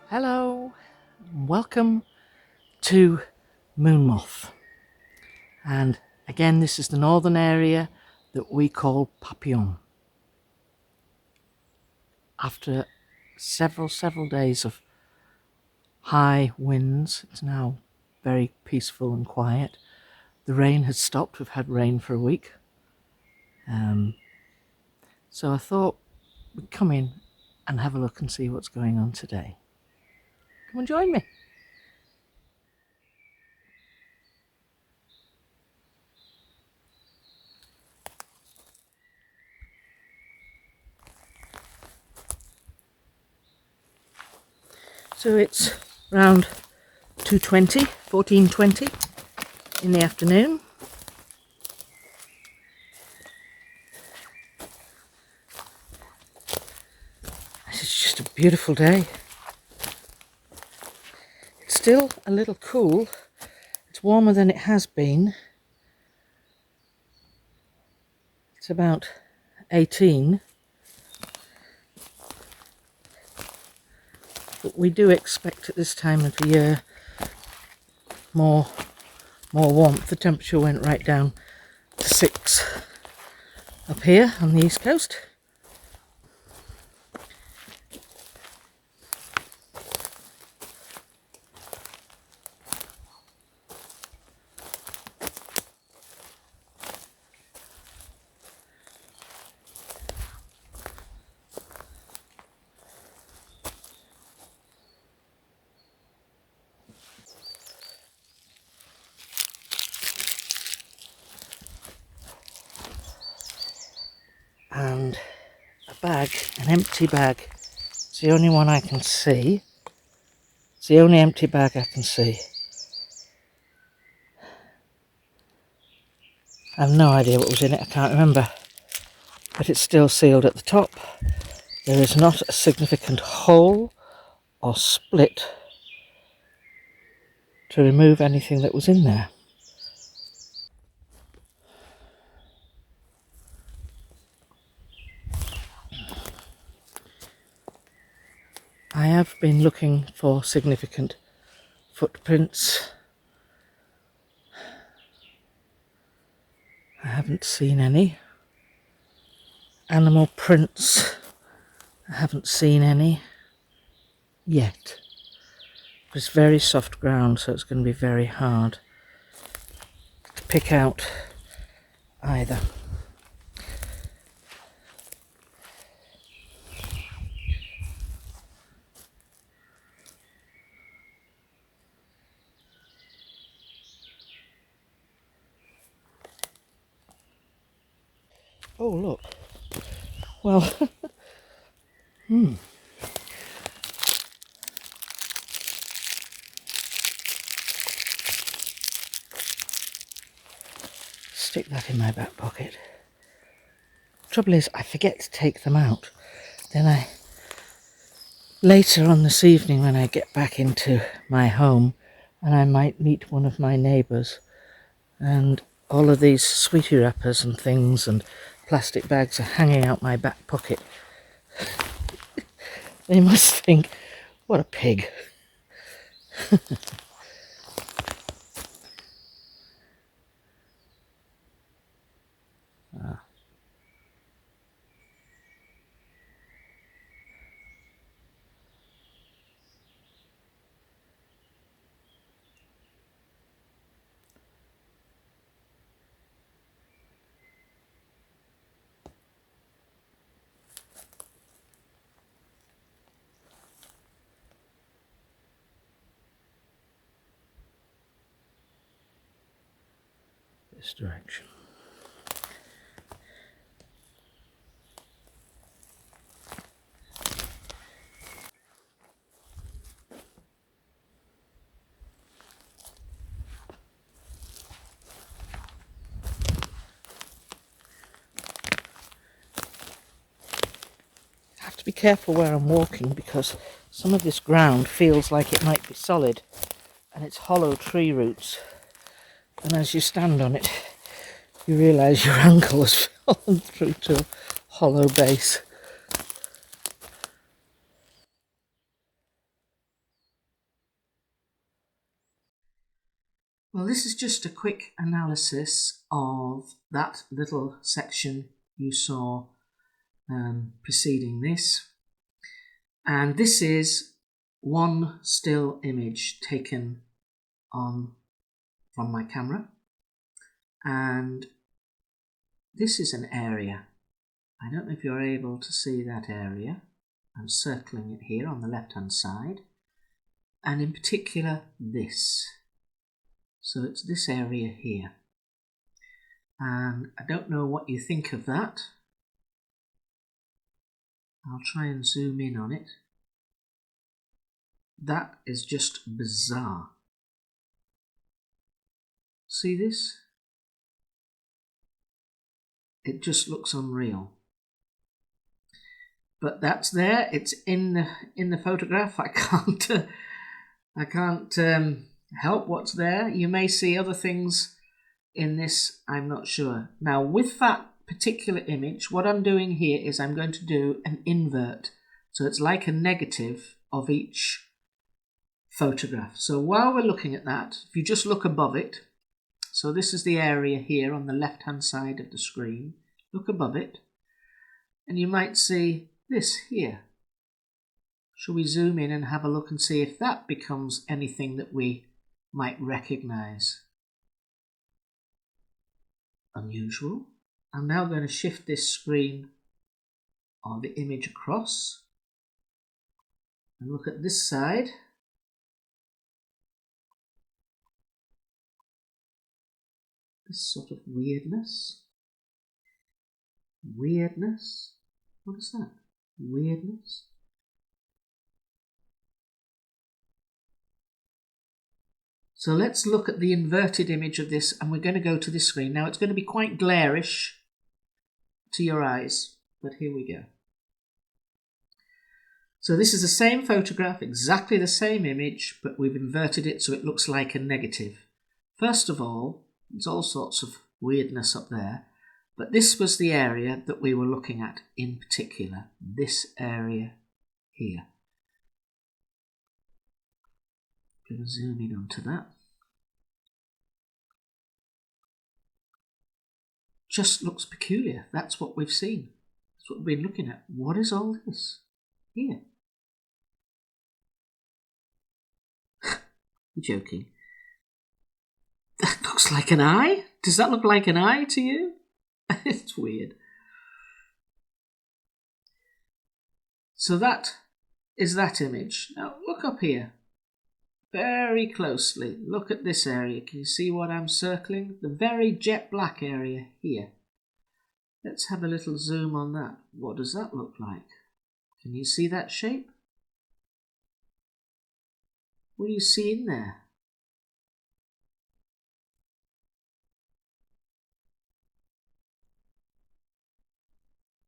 Hello, welcome to Moonmoth, and again this is the northern area that we call Papillon. After several days of high winds, it's now very peaceful and quiet. The rain has stopped. We've had rain for a week, so I thought we'd come in and have a look and see what's going on today. Come and join me. So it's around 14:20 in the afternoon. This is just a beautiful day. It's still a little cool. It's warmer than it has been. It's about 18. But we do expect at this time of the year more warmth. The temperature went right down to 6 up here on the east coast. And a bag, an empty bag. It's the only one I can see. It's the only empty bag I can see. I have no idea what was in it, I can't remember. But it's still sealed at the top. There is not a significant hole or split to remove anything that was in there. I have been looking for significant footprints. I haven't seen any. Animal prints. I haven't seen any yet. But it's very soft ground, so it's going to be very hard to pick out either. Oh, look. Well, Stick that in my back pocket. Trouble is, I forget to take them out. Then later on this evening when I get back into my home, and I might meet one of my neighbours, and all of these sweetie wrappers and things and plastic bags are hanging out my back pocket. They must think, what a pig. this direction. I have to be careful where I'm walking because some of this ground feels like it might be solid, and it's hollow tree roots, and as you stand on it you realise your ankle has fallen through to a hollow base. Well, this is just a quick analysis of that little section you saw preceding this, and this is one still image taken from my camera, and this is an area. I don't know if you're able to see that area. I'm circling it here on the left hand side, and in particular this. So it's this area here, and I don't know what you think of that. I'll try and zoom in on it. That is just bizarre. See this? It just looks unreal. But that's there. It's in the photograph. I can't help what's there. You may see other things in this. I'm not sure. Now, with that particular image, what I'm doing here is I'm going to do an invert. So it's like a negative of each photograph. So while we're looking at that, if you just look above it, so this is the area here on the left hand side of the screen, look above it, and you might see this here. Shall we zoom in and have a look and see if that becomes anything that we might recognize? Unusual. I'm now going to shift this screen or the image across and look at this side. This sort of weirdness. Weirdness? What is that? Weirdness? So let's look at the inverted image of this, and we're going to go to this screen. Now it's going to be quite glarish to your eyes, but here we go. So this is the same photograph, exactly the same image, but we've inverted it so it looks like a negative. First of all, there's all sorts of weirdness up there, but this was the area that we were looking at in particular, this area here. I'm going to zoom in onto that. Just looks peculiar. That's what we've seen. That's what we've been looking at. What is all this here? You're joking. That looks like an eye. Does that look like an eye to you? It's weird. So that is that image. Now look up here. Very closely. Look at this area. Can you see what I'm circling? The very jet black area here. Let's have a little zoom on that. What does that look like? Can you see that shape? What do you see in there?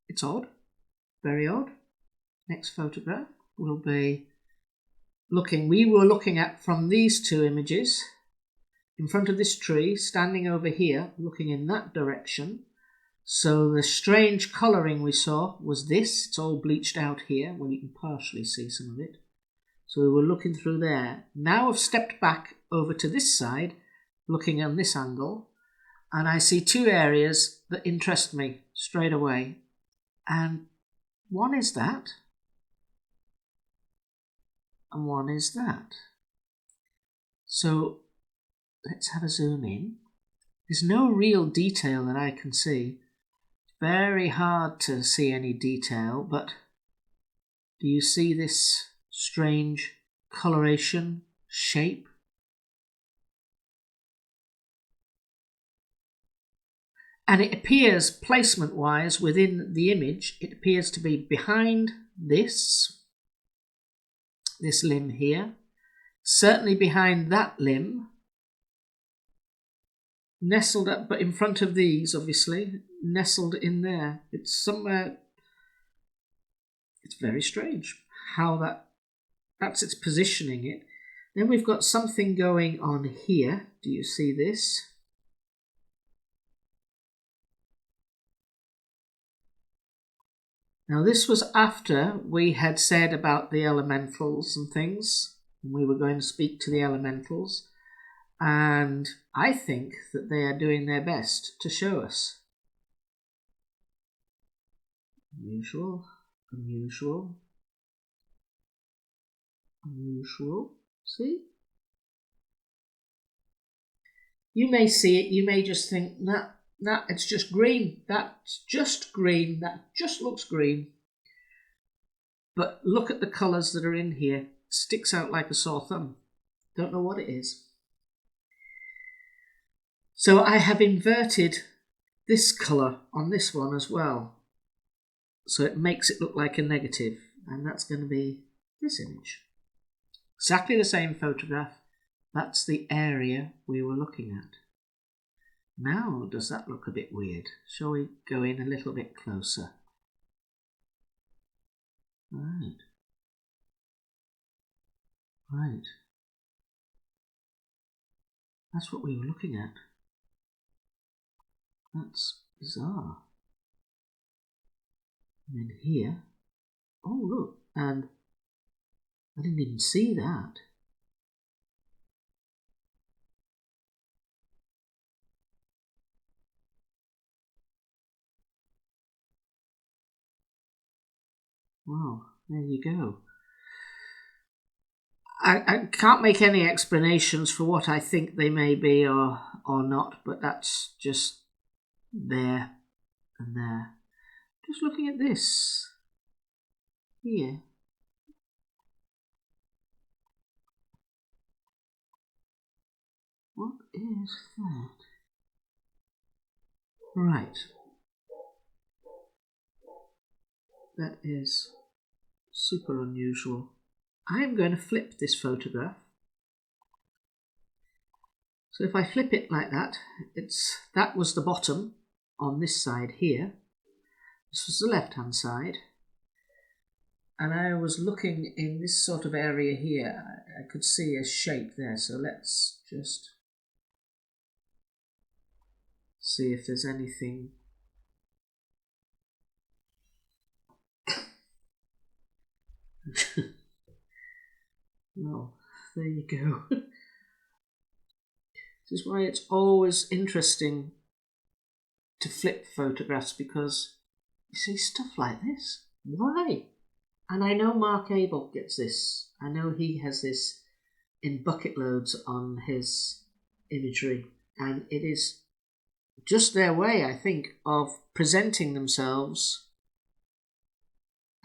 It's odd. Very odd. Next photograph will be we were looking at from these two images in front of this tree, standing over here, looking in that direction. So the strange colouring we saw was this. It's all bleached out here. Well, you can partially see some of it. So we were looking through there. Now I've stepped back over to this side, looking on this angle, and I see two areas that interest me straight away. And one is that, and one is that. So let's have a zoom in. There's no real detail that I can see. It's very hard to see any detail, but do you see this strange coloration, shape? And it appears, placement-wise, within the image, it appears to be behind this limb here, certainly behind that limb, nestled up, but in front of these, obviously, nestled in there. It's somewhere, it's very strange how that's its positioning it. Then we've got something going on here. Do you see this? Now this was after we had said about the elementals and things, and we were going to speak to the elementals, and I think that they are doing their best to show us. Unusual, unusual, unusual. See? You may see it, you may just think, nah, it's just green. That's just green. That just looks green. But look at the colours that are in here. It sticks out like a sore thumb. Don't know what it is. So I have inverted this colour on this one as well. So it makes it look like a negative. And that's going to be this image. Exactly the same photograph. That's the area we were looking at. Now, does that look a bit weird? Shall we go in a little bit closer? Right. Right. That's what we were looking at. That's bizarre. And then here, oh look, and I didn't even see that. Well, there you go. I can't make any explanations for what I think they may be or not, but that's just there and there. Just looking at this here. What is that? Right. That is super unusual. I'm going to flip this photograph. So if I flip it like that, that was the bottom on this side here. This was the left-hand side. And I was looking in this sort of area here. I could see a shape there. So let's just see if there's anything. Well, there you go. This is why it's always interesting to flip photographs, because you see stuff like this. Why? And I know Mark Abel gets this. I know he has this in bucket loads on his imagery, and it is just their way, I think, of presenting themselves.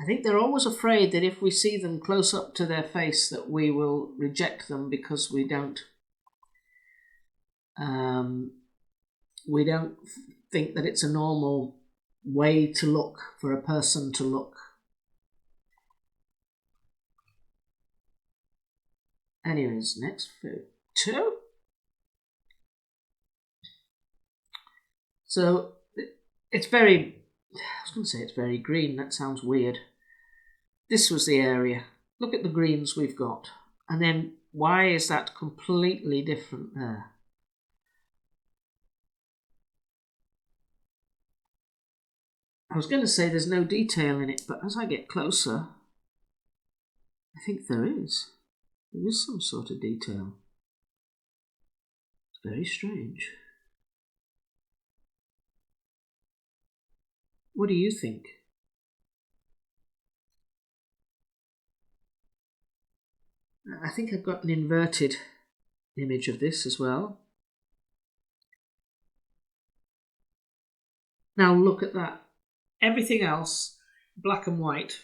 I think they're always afraid that if we see them close up to their face that we will reject them because we don't think that it's a normal way to look for a person to look. Anyways, next photo. So it's very, I was going to say it's very green. That sounds weird. This was the area. Look at the greens we've got. And then why is that completely different there? I was going to say there's no detail in it, but as I get closer, I think there is. There is some sort of detail. It's very strange. What do you think? I think I've got an inverted image of this as well. Now look at that. Everything else, black and white,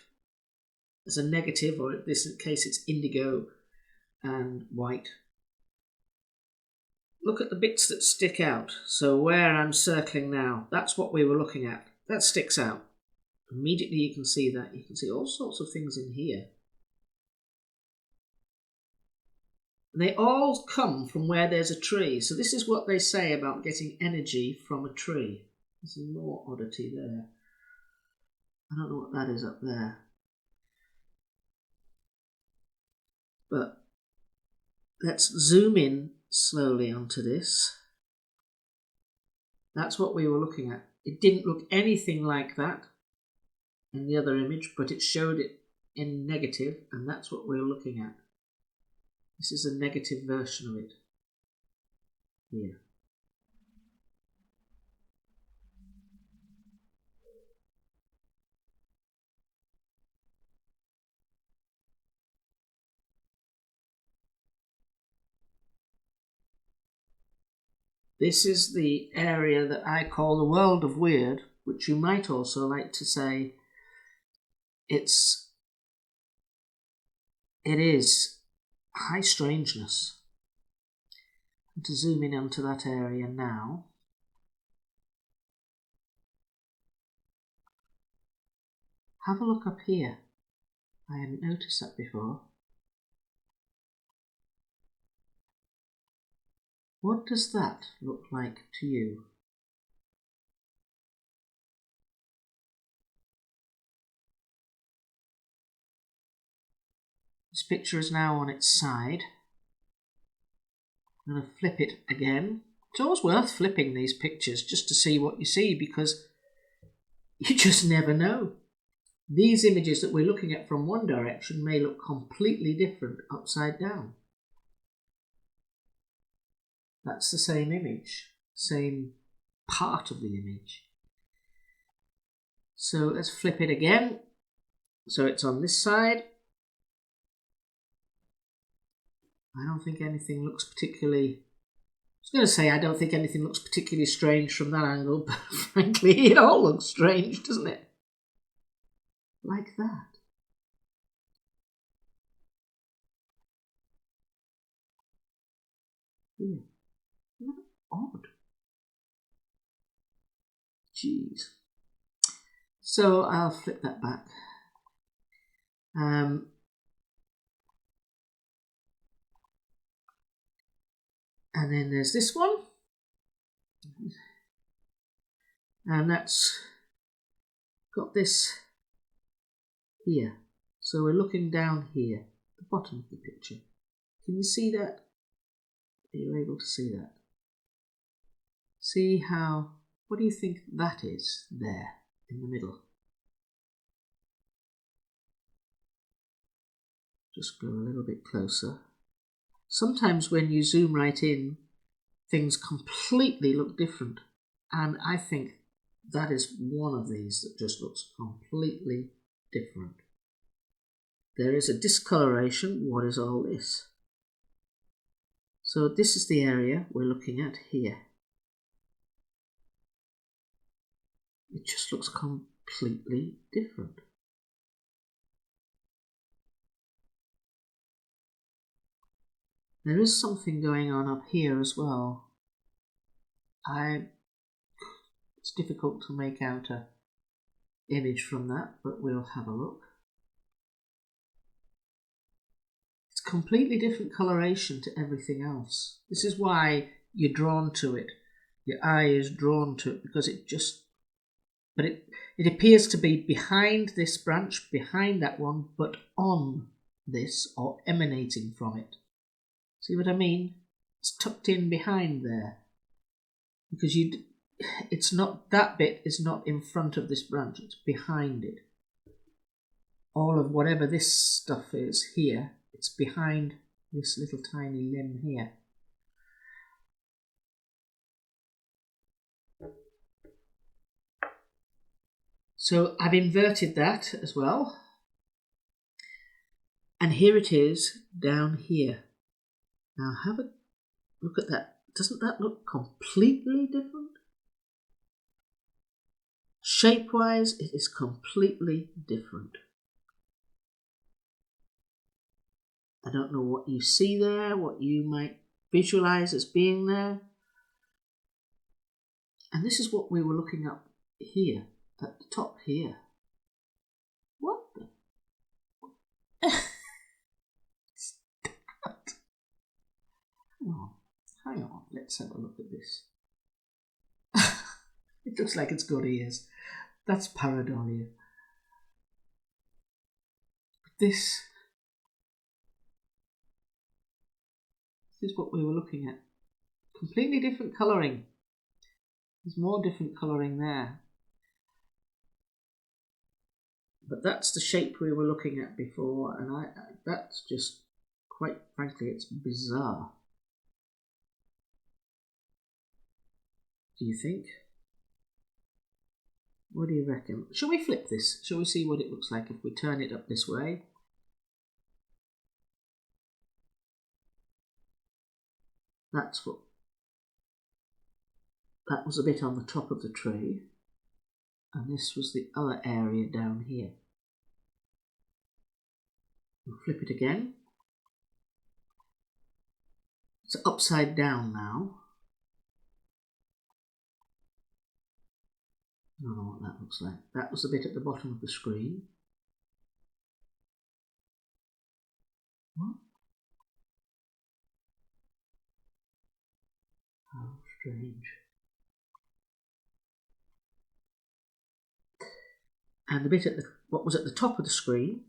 as a negative, or in this case it's indigo and white. look at the bits that stick out. So where I'm circling now, that's what we were looking at. That sticks out. Immediately you can see that. You can see all sorts of things in here. They all come from where there's a tree. So this is what they say about getting energy from a tree. There's more oddity there. I don't know what that is up there. But let's zoom in slowly onto this. That's what we were looking at. It didn't look anything like that in the other image, but it showed it in negative, and that's what we're looking at. This is a negative version of it here. This is the area that I call the world of weird, which you might also like to say it is high strangeness. And to zoom in onto that area now. Have a look up here. I hadn't noticed that before. What does that look like to you? This picture is now on its side. I'm going to flip it again. It's always worth flipping these pictures just to see what you see, because you just never know. These images that we're looking at from one direction may look completely different upside down. That's the same image, same part of the image. So let's flip it again. So it's on this side. I don't think anything looks particularly... I was going to say I don't think anything looks particularly strange from that angle, but frankly it all looks strange, doesn't it? Like that. Yeah. Isn't that odd? Jeez. So I'll flip that back. And then there's this one. And that's got this here. So we're looking down here, the bottom of the picture. Can you see that? Are you able to see that? See how, what do you think that is there in the middle? Just go a little bit closer. Sometimes when you zoom right in, things completely look different. And I think that is one of these that just looks completely different. There is a discoloration. What is all this? So this is the area we're looking at here. It just looks completely different. There is something going on up here as well. It's difficult to make out an image from that, but we'll have a look. It's completely different coloration to everything else. This is why you're drawn to it. Your eye is drawn to it because it just... But it appears to be behind this branch, behind that one, but on this or emanating from it. See what I mean? It's tucked in behind there. Because it's not, that bit is not in front of this branch, it's behind it. All of whatever this stuff is here, it's behind this little tiny limb here. So I've inverted that as well. And here it is down here. Now have a look at that. Doesn't that look completely different? Shape-wise, it is completely different. I don't know what you see there, what you might visualize as being there. And this is what we were looking at here, at the top here. What the? Hang on, let's have a look at this. It looks like it's got ears. That's pareidolia. This is what we were looking at. Completely different colouring. There's more different colouring there. But that's the shape we were looking at before, and that's just, quite frankly, it's bizarre. Do you think? What do you reckon? Shall we flip this? Shall we see what it looks like if we turn it up this way? That was a bit on the top of the tree, and this was the other area down here. We'll flip it again. It's upside down now. I don't know what that looks like. That was the bit at the bottom of the screen. What? How strange. And the bit at what was at the top of the screen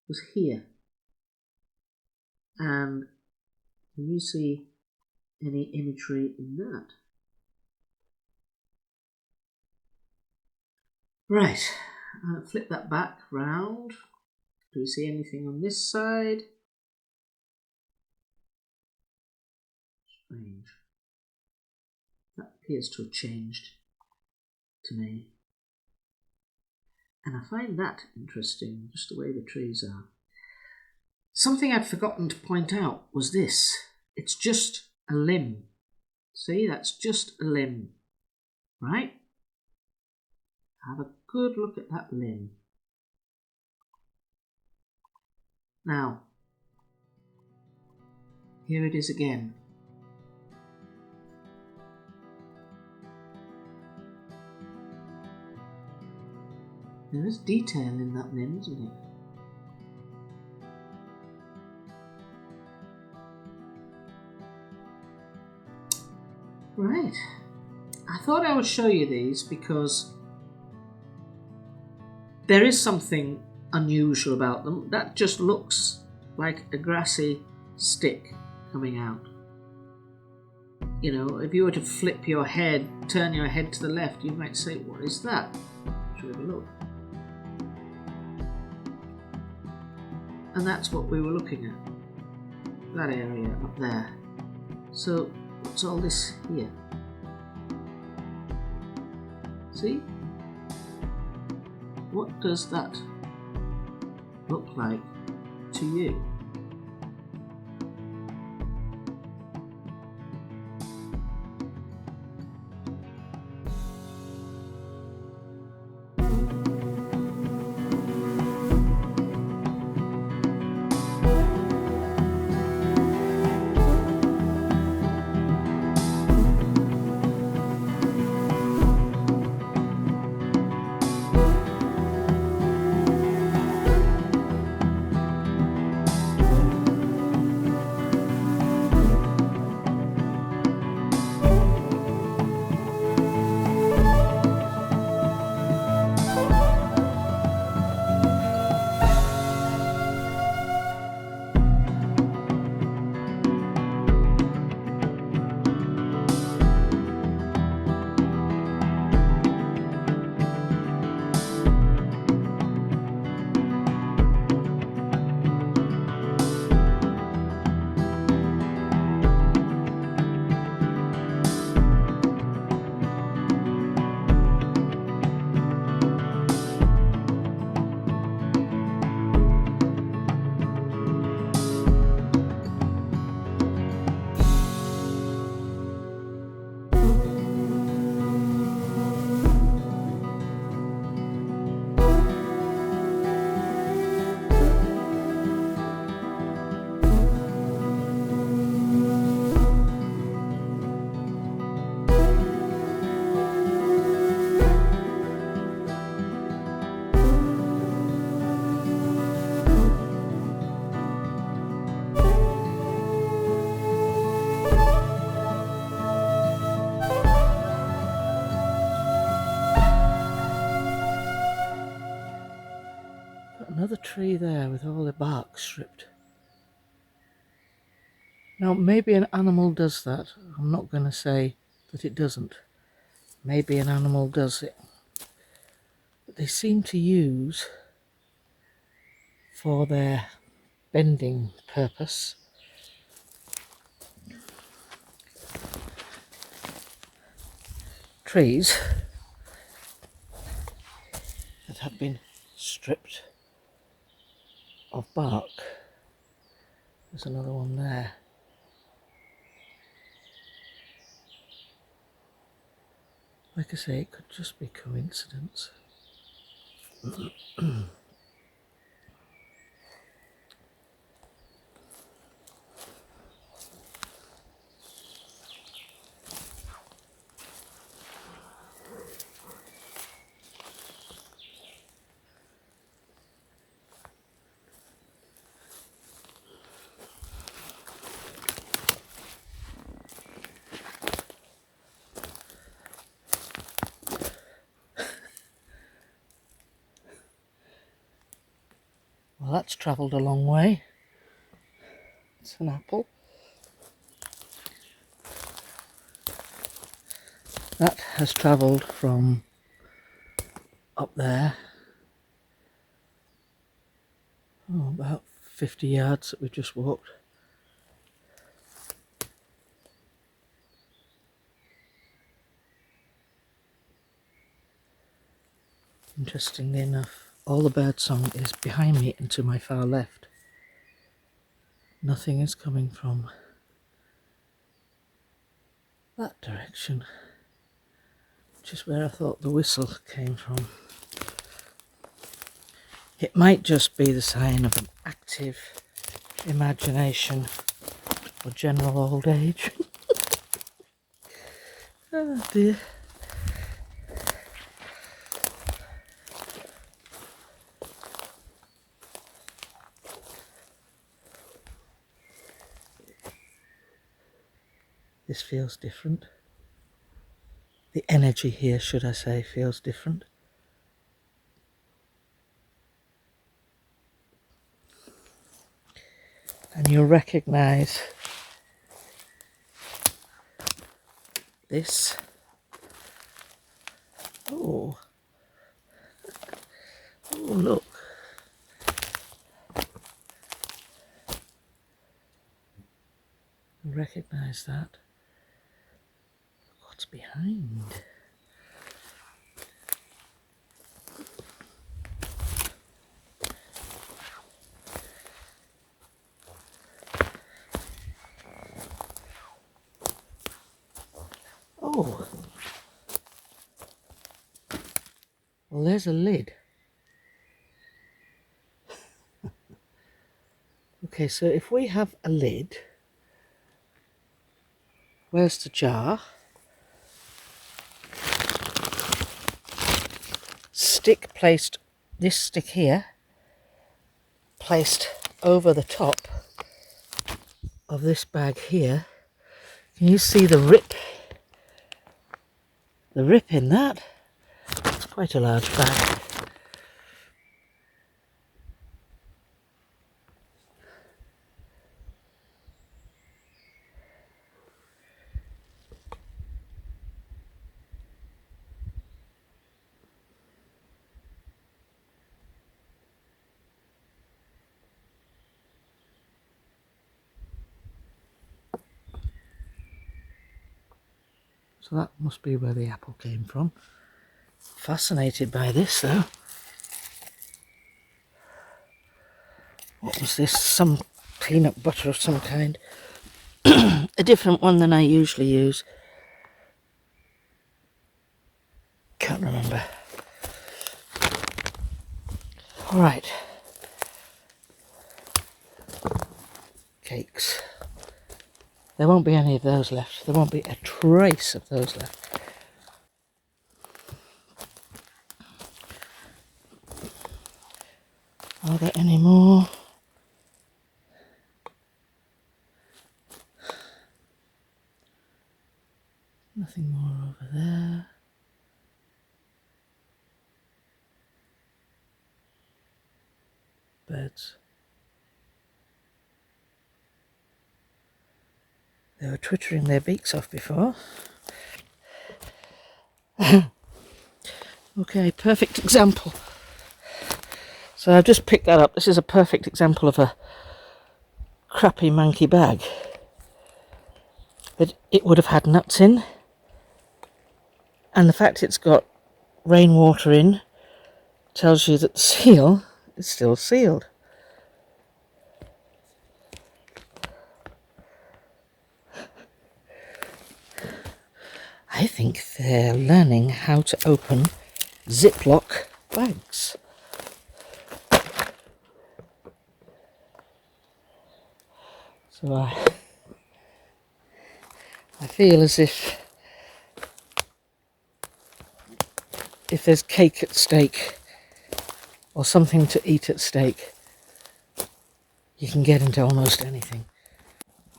was here. And can you see any imagery in that? Right, flip that back round. Do we see anything on this side? Strange. That appears to have changed to me. And I find that interesting, just the way the trees are. Something I'd forgotten to point out was this. It's just a limb. See, that's just a limb, right? Have a good look at that limb. Now, here it is again. There is detail in that limb, isn't it? Right. I thought I would show you these because there is something unusual about them. That just looks like a grassy stick coming out. You know, if you were to flip your head, turn your head to the left, you might say, what is that? Let's have a look. And that's what we were looking at. That area up there. So, what's all this here? See? What does that look like to you? Another tree there with all the bark stripped. Now, maybe an animal does that. I'm not going to say that it doesn't. Maybe an animal does it. But they seem to use, for their bending purpose, trees that have been stripped of bark. There's another one there. Like I say, it could just be coincidence. Well, that's travelled a long way. It's an apple. That has travelled from up there, about 50 yards that we've just walked. Interestingly enough, all the birdsong is behind me and to my far left. Nothing is coming from that direction, which is where I thought the whistle came from. It might just be the sign of an active imagination or general old age. Oh dear. This feels different. The energy here, should I say, feels different. And you'll recognise this. Oh, look. You'll recognise that. What's behind? Oh, well, there's a lid. Okay, so if we have a lid, where's the jar? Stick placed, this stick here, placed over the top of this bag here. Can you see the rip? The rip in that? It's quite a large bag. So that must be where the apple came from. Fascinated by this though. What was this? Some peanut butter of some kind. A different one than I usually use. Can't remember. Alright. Cakes. There won't be any of those left. There won't be a trace of those left. Are there any more? Nothing more over there. birds. They were twittering their beaks off before. Okay, perfect example. So I've just picked that up. This is a perfect example of a crappy monkey bag. But it would have had nuts in. And the fact it's got rainwater in tells you that the seal is still sealed. I think they're learning how to open Ziploc bags. So I feel as if there's cake at stake or something to eat at stake, you can get into almost anything.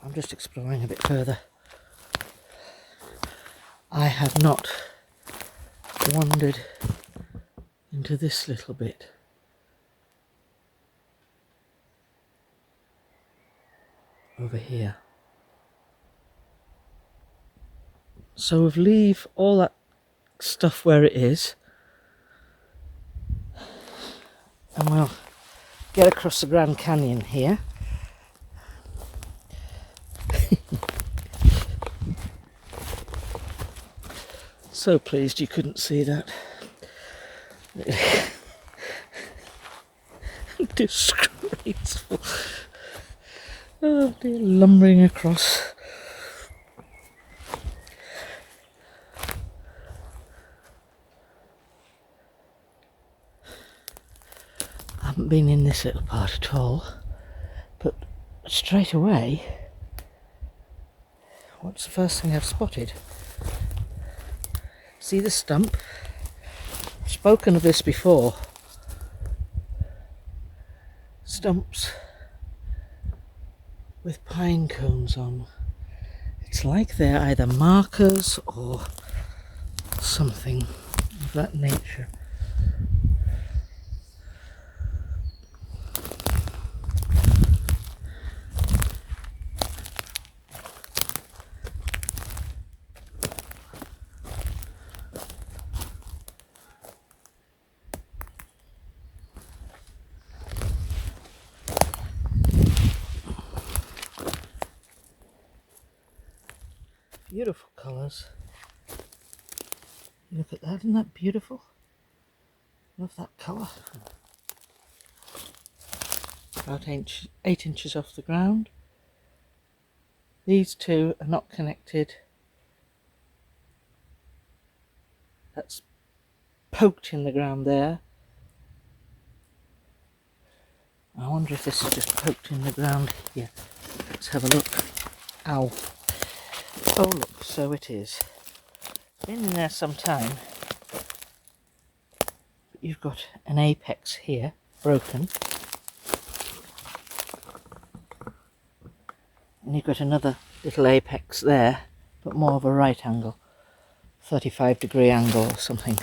I'm just exploring a bit further. I have not wandered into this little bit. Over here. So we'll leave all that stuff where it is and we'll get across the Grand Canyon here. So pleased you couldn't see that. Disgraceful. Oh dear, lumbering across. I haven't been in this little part at all, but straight away, what's the first thing I've spotted? See the stump? I've spoken of this before. Stumps with pine cones on. It's like they're either markers or something of that nature. Beautiful colours. Look at that, isn't that beautiful? Love that colour. About 8 inches off the ground. These two are not connected. That's poked in the ground there. I wonder if this is just poked in the ground here. Let's have a look. Ow. Oh look, so it is. It's been in there some time. But you've got an apex here, broken. And you've got another little apex there, but more of a right angle. 35-degree angle or something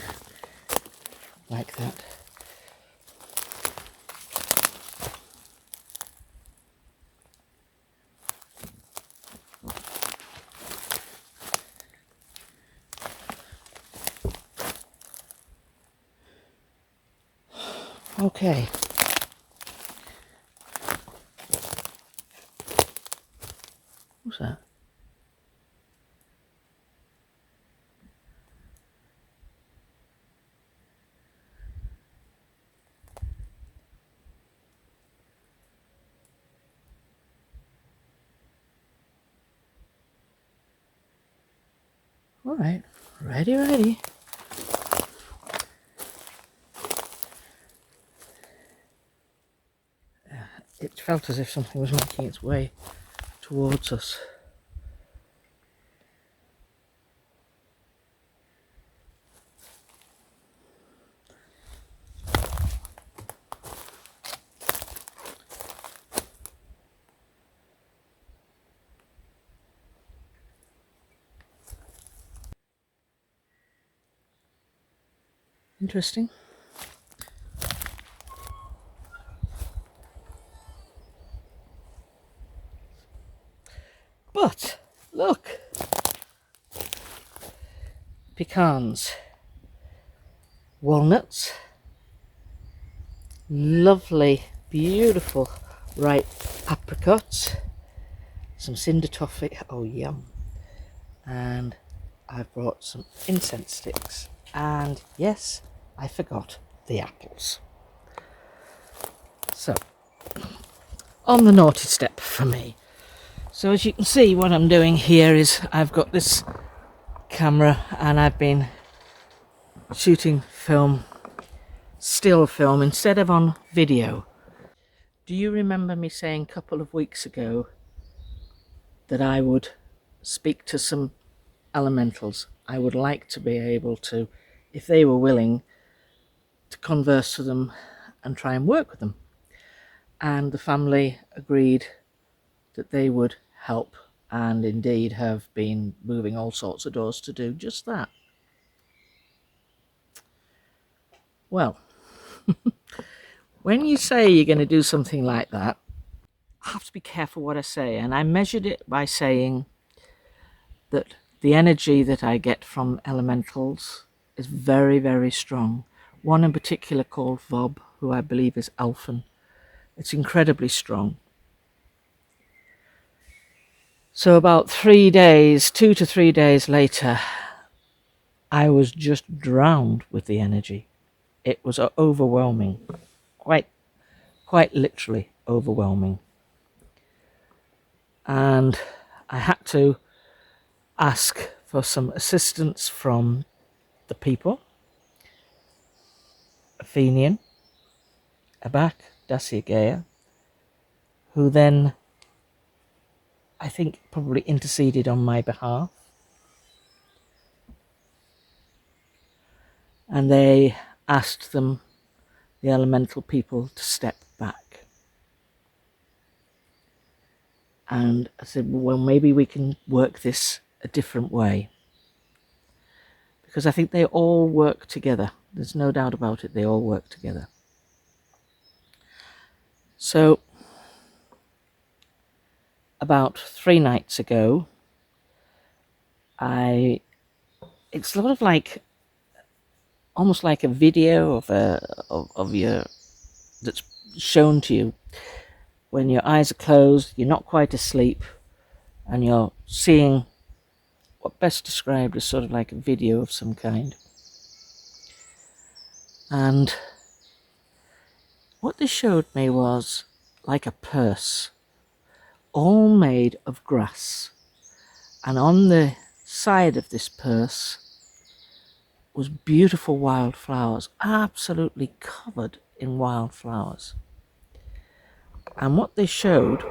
like that. Okay. What's that? Alright, ready. It felt as if something was making its way towards us. Interesting. pecans, walnuts, lovely, beautiful ripe apricots, some cinder toffee, oh yum, and I've brought some incense sticks, and yes, I forgot the apples. So, on the naughty step for me. So as you can see, what I'm doing here is I've got this camera and I've been shooting film, still film, instead of on video. Do you remember me saying a couple of weeks ago that I would speak to some elementals? I would like to be able to, if they were willing, to converse with them and try and work with them. And the family agreed that they would help, and indeed have been moving all sorts of doors to do just that. Well, when you say you're going to do something like that, I have to be careful what I say, and I measured it by saying that the energy that I get from elementals is very, very strong. One in particular called Vob, who I believe is Alphen. It's incredibly strong. So about 3 days, 2 to 3 days later, I was just drowned with the energy. It was overwhelming, quite literally overwhelming. And I had to ask for some assistance from the people, Athenian, Abak, Daciagea, who then, I think, probably interceded on my behalf. And they asked them, the elemental people, to step back. And I said, well, maybe we can work this a different way. Because I think they all work together. There's no doubt about it, they all work together. So, about 3 nights ago, it's sort of like, almost like a video of your, that's shown to you when your eyes are closed, you're not quite asleep, and you're seeing what best described as sort of like a video of some kind. And what they showed me was like a purse, all made of grass. And on the side of this purse was beautiful wildflowers, absolutely covered in wildflowers. And what they showed,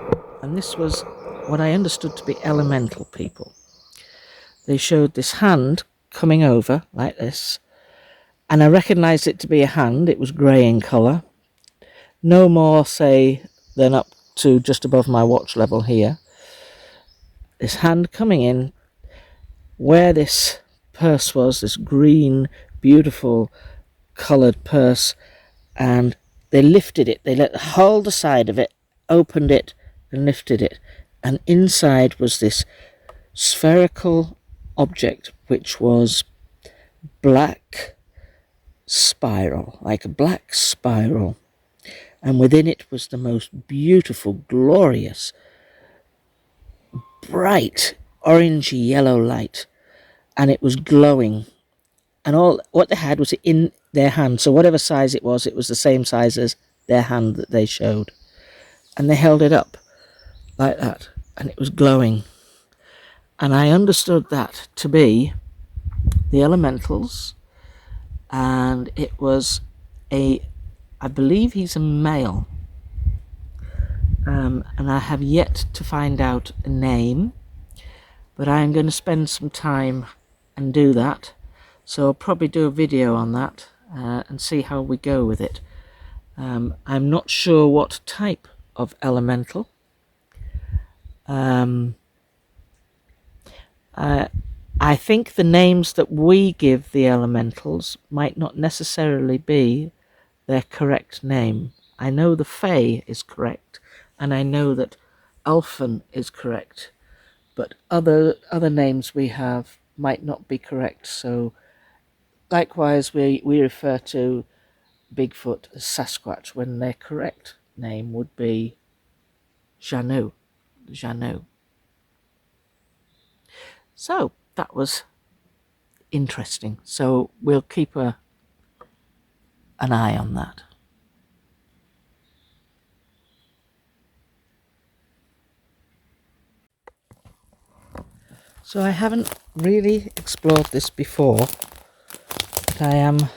and this was what I understood to be elemental people, they showed this hand coming over like this, and I recognised it to be a hand. It was grey in colour, no more, say, than up to just above my watch level here. This hand coming in where this purse was, this green, beautiful, coloured purse, and they lifted it. They held the side of it, opened it, and lifted it. And inside was this spherical object, which was black spiral, like a black spiral. And within it was the most beautiful, glorious, bright, orangey yellow light. And it was glowing. And all what they had was in their hand. So whatever size it was the same size as their hand that they showed. And they held it up like that. And it was glowing. And I understood that to be the elementals. And it was I believe he's a male. And I have yet to find out a name. But I am going to spend some time and do that. So I'll probably do a video on that and see how we go with it. I'm not sure what type of elemental. I think the names that we give the elementals might not necessarily be their correct name. I know the Fae is correct, and I know that Alphen is correct, but other names we have might not be correct. So likewise, we refer to Bigfoot as Sasquatch when their correct name would be Janu. Janu. So that was interesting. So we'll keep an eye on that. So I haven't really explored this before, but I am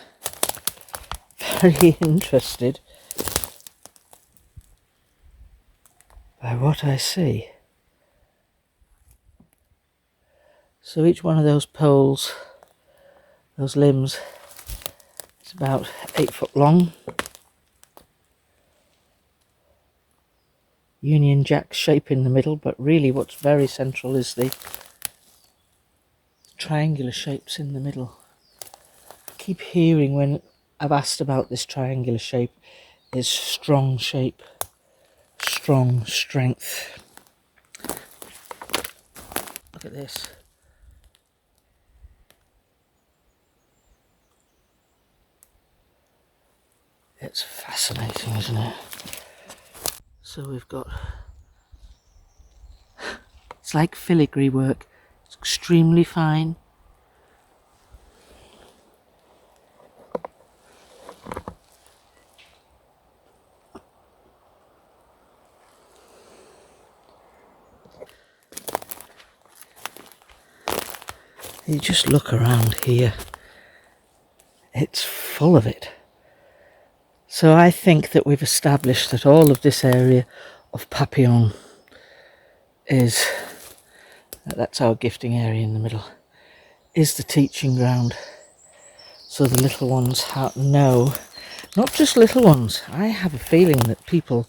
very interested by what I see. So each one of those poles, those limbs, is about 8 foot long. Union Jack shape in the middle, but really what's very central is the triangular shapes in the middle. I keep hearing when I've asked about this triangular shape is strong shape, strong strength. Look at this. It's fascinating, isn't it? So we've got, it's like filigree work. It's extremely fine. You just look around here. It's full of it. So I think that we've established that all of this area of Papillon is, that's our gifting area in the middle, is the teaching ground. So the little ones know, not just little ones, I have a feeling that people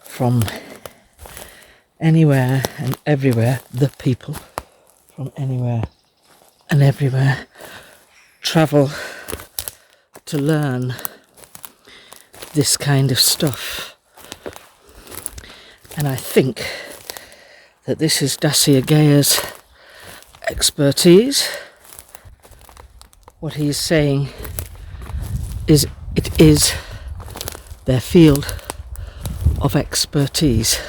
from anywhere and everywhere, the people from anywhere and everywhere travel to learn this kind of stuff. And I think that this is Dacia Gaya's expertise. What he's saying is it is their field of expertise.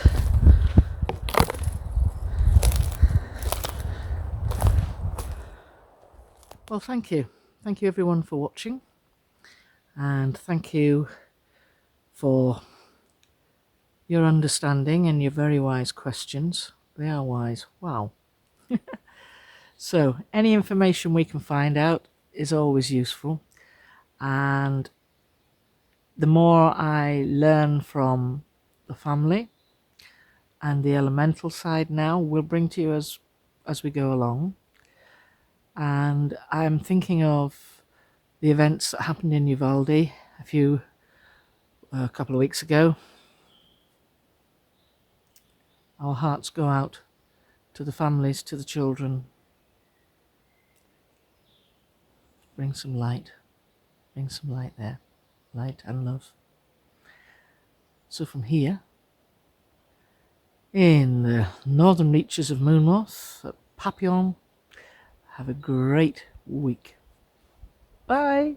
Well, thank you. Thank you everyone for watching, and thank you for your understanding and your very wise questions. They are wise. Wow. So any information we can find out is always useful, and the more I learn from the family and the elemental side now, we'll bring to you as we go along. And I'm thinking of the events that happened in Uvalde a couple of weeks ago. Our hearts go out to the families, to the children. Bring some light there, light and love. So from here, in the northern reaches of Moonmoth at Papillon, have a great week. Bye.